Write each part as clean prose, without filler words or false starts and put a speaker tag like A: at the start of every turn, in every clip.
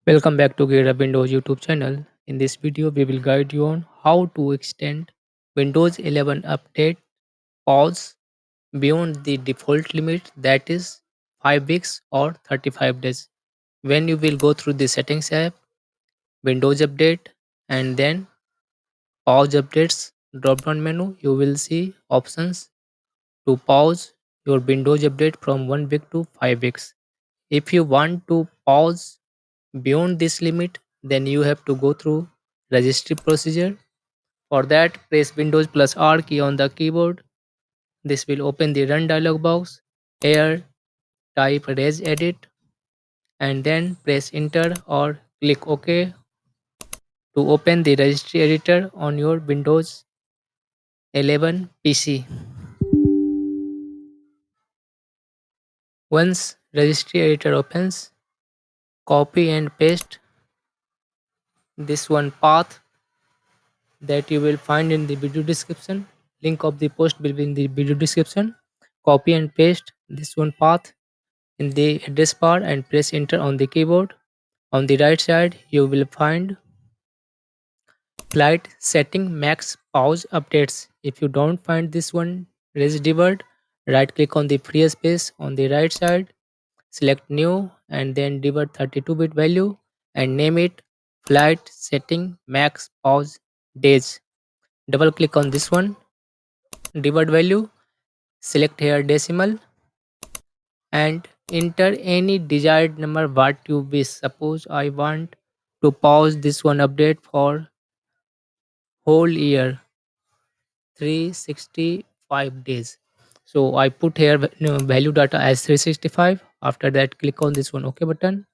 A: Welcome back to GearUpWindows YouTube channel. In this video, we will guide you on how to extend Windows 11 update pause beyond the default limit, that is 5 weeks or 35 days. When you will go through the settings app, Windows update, and then pause updates drop down menu, you will see options to pause your Windows update from 1 week to 5 weeks. If you want to pause beyond this limit, then you have to go through registry procedure. For that, press Windows plus R key on the keyboard. This will open the run dialog box. Here type res edit and then press enter or click OK to open the registry editor on your Windows 11 PC. Once registry editor opens, copy and paste this one path that you will find in the video description. Link of the post will be in the video description. Copy and paste this one path in the address bar and press enter on the keyboard. On the right side, you will find flight setting max pause updates. If you don't find this one registered, right click on the free space on the right side, select new and then divert 32-bit value and name it flight setting max pause days. Double click on this one, divert value, select here decimal and enter any desired number what you wish. Suppose I want to pause this one update for whole year 365 days. So I put here value data as 365. After that, click on this one OK button,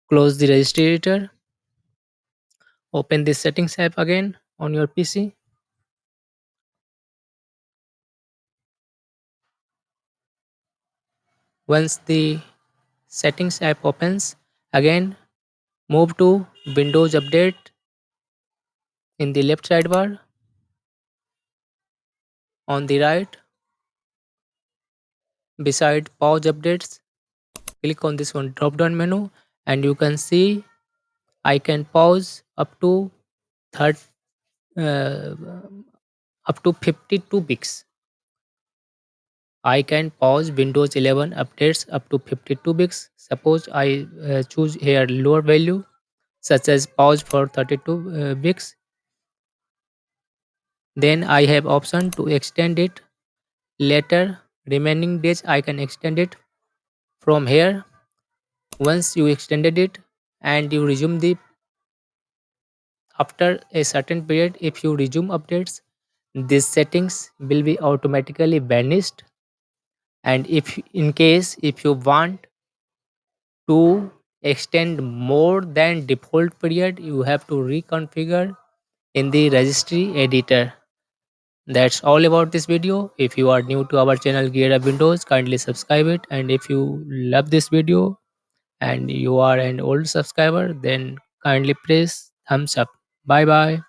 A: close the registry editor, open this settings app again on your PC. Once the settings app opens, again move to Windows Update in the left sidebar. On the right, beside pause updates, click on this one drop down menu and you can see I can pause third, uh, up to 52 weeks. I can pause Windows 11 updates up to 52 weeks. Suppose I choose here lower value such as pause for 32 weeks, then I have option to extend it later. Remaining days I can extend it from here. Once you extended it and you resume the after a certain period, if you resume updates, these settings will be automatically vanished. And if in case if you want to extend more than default period, you have to reconfigure in the registry editor. That's all about this video. If you are new to our channel Gear Up Windows, kindly subscribe it, and if you love this video and you are an old subscriber, then kindly press thumbs up. Bye bye.